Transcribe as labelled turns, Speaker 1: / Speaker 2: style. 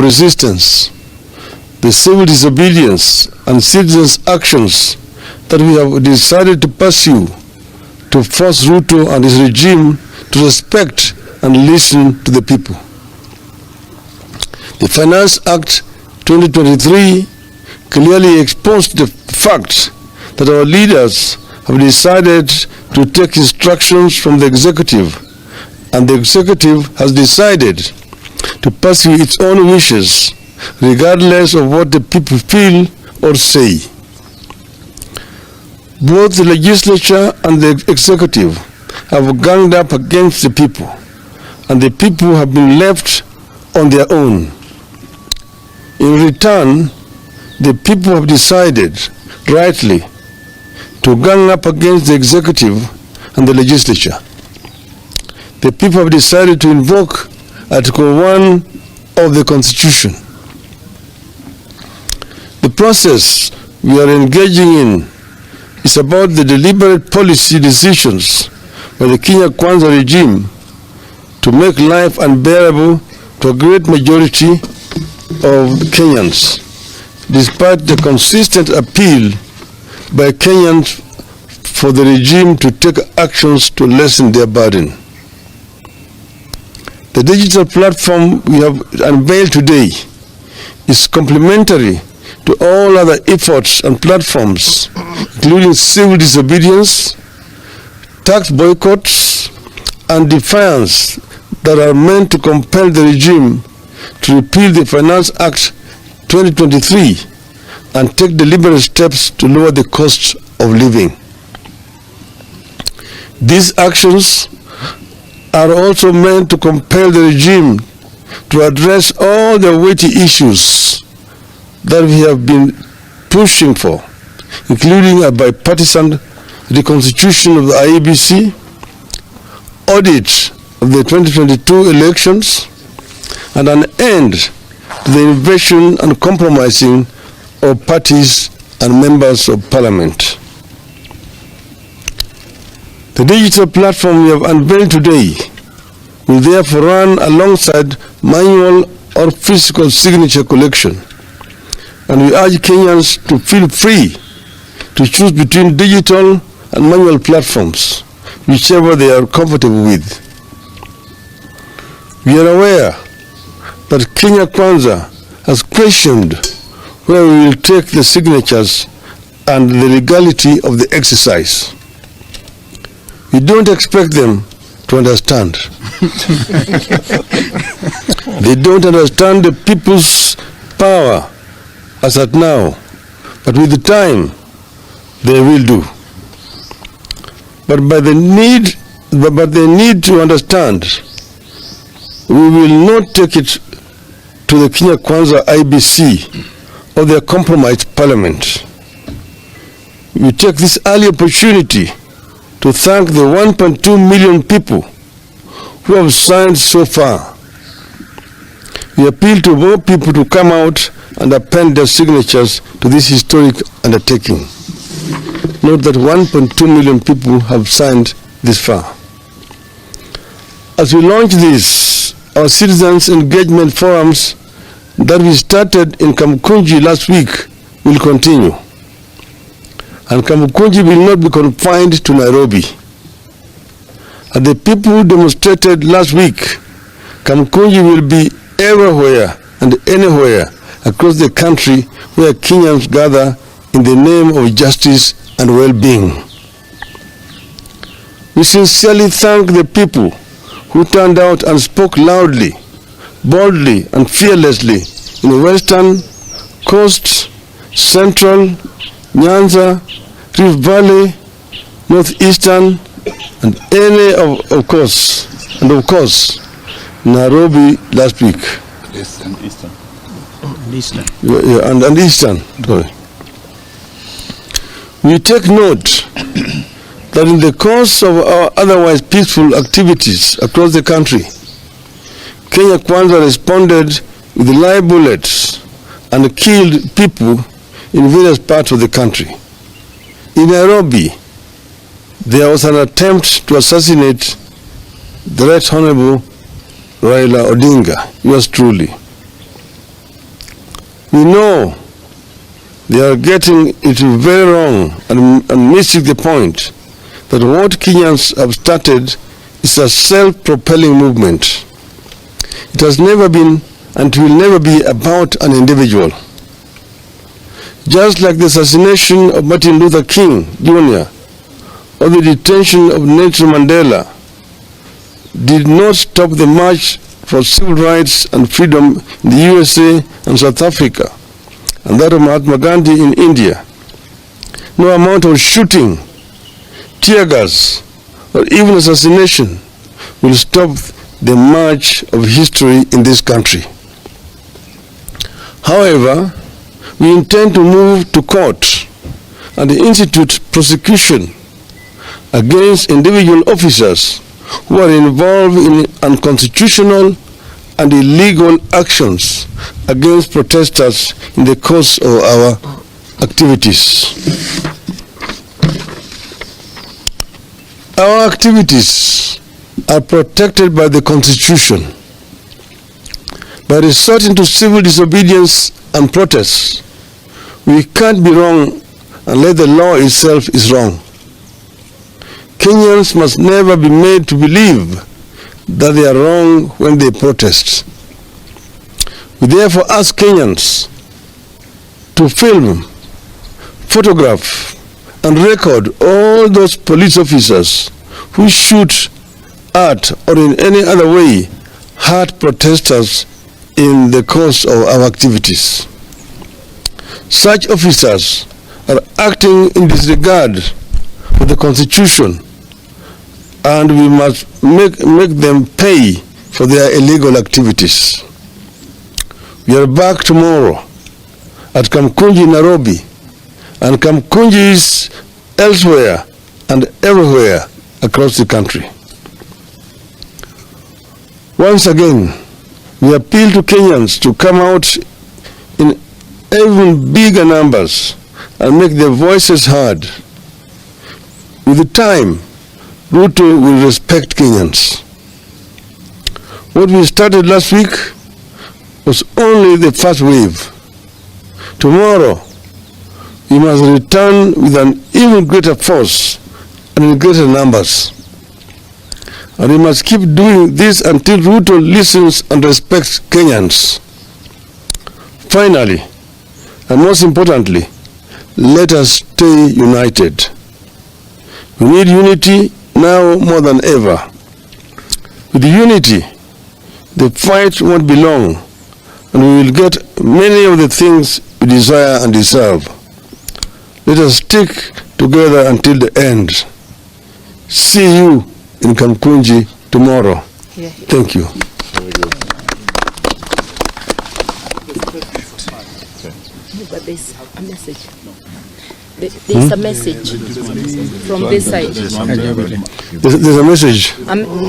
Speaker 1: resistance, the civil disobedience and citizens' actions that we have decided to pursue to force Ruto and his regime to respect and listen to the people. The Finance Act 2023 clearly exposed the fact that our leaders have decided to take instructions from the executive, and the executive has decided to pursue its own wishes regardless of what the people feel or say. Both the legislature and the executive have ganged up against the people, and the people have been left on their own. In return, the people have decided, rightly, to gang up against the executive and the legislature. The people have decided to invoke Article 1 of the Constitution. The process we are engaging in is about the deliberate policy decisions by the Kenya Kwanza regime to make life unbearable to a great majority of Kenyans, despite the consistent appeal by Kenyans for the regime to take actions to lessen their burden. The digital platform we have unveiled today is complementary to all other efforts and platforms, including civil disobedience, tax boycotts, and defiance that are meant to compel the regime to repeal the Finance Act 2023 and take deliberate steps to lower the cost of living. These actions are also meant to compel the regime to address all the weighty issues that we have been pushing for, including a bipartisan reconstitution of the IEBC, audit of the 2022 elections, and an end to the invasion and compromising of parties and members of parliament. The digital platform we have unveiled today will therefore run alongside manual or physical signature collection, and we urge Kenyans to feel free to choose between digital and manual platforms, whichever they are comfortable with. We are aware that Kenya Kwanza has questioned where we will take the signatures and the legality of the exercise. We don't expect them to understand. They don't understand the people's power as at now, but with the time, they will do. But they need to understand, we will not take it to the Kenya Kwanza IBC or their compromised parliament. We take this early opportunity to thank the 1.2 million people who have signed so far. We appeal to more people to come out and append their signatures to this historic undertaking. Note that 1.2 million people have signed this far. As we launch this, our citizens' engagement forums that we started in Kamukunji last week will continue. And Kamukunji will not be confined to Nairobi. As the people who demonstrated last week, Kamukunji will be everywhere and anywhere across the country where Kenyans gather in the name of justice and well-being. We sincerely thank the people who turned out and spoke loudly, boldly, and fearlessly in the Western, Coast, Central, Nyanza, Rift Valley, Northeastern, and of course, Nairobi last week.
Speaker 2: Yes, and Eastern.
Speaker 1: And Eastern. Sorry. We take note that in the course of our otherwise peaceful activities across the country, Kenya Kwanza responded with live bullets and killed people in various parts of the country. In Nairobi, there was an attempt to assassinate the Right Honorable Raila Odinga, yours truly. We know they are getting it very wrong and missing the point that what Kenyans have started is a self-propelling movement. It has never been and will never be about an individual. Just like the assassination of Martin Luther King Jr. or the detention of Nelson Mandela did not stop the march for civil rights and freedom in the USA and South Africa, and that of Mahatma Gandhi in India. No amount of shooting, tear gas, or even assassination will stop the march of history in this country. However, we intend to move to court and institute prosecution against individual officers who are involved in unconstitutional and illegal actions against protesters in the course of our activities. Our activities are protected by the Constitution. By resorting to civil disobedience and protests, we can't be wrong unless the law itself is wrong. Kenyans must never be made to believe that they are wrong when they protest. We therefore ask Kenyans to film, photograph, and record all those police officers who shoot at or in any other way hurt protesters in the course of our activities. Such officers are acting in disregard of the Constitution, and we must make them pay for their illegal activities. We are back tomorrow at Kamkunji, Nairobi, and Kamkunjis elsewhere and everywhere across the country. Once again, we appeal to Kenyans to come out in even bigger numbers and make their voices heard. With time, Ruto will respect Kenyans. What we started last week was only the first wave. Tomorrow, we must return with an even greater force and in greater numbers. And we must keep doing this until Ruto listens and respects Kenyans. Finally, and most importantly, let us stay united. We need unity now more than ever. With unity, the fight won't be long, and we will get many of the things we desire and deserve. Let us stick together until the end. See you in Kamkunji tomorrow. Yeah. Thank you.
Speaker 2: But there's a message. There's a message from this side.
Speaker 1: There's a message.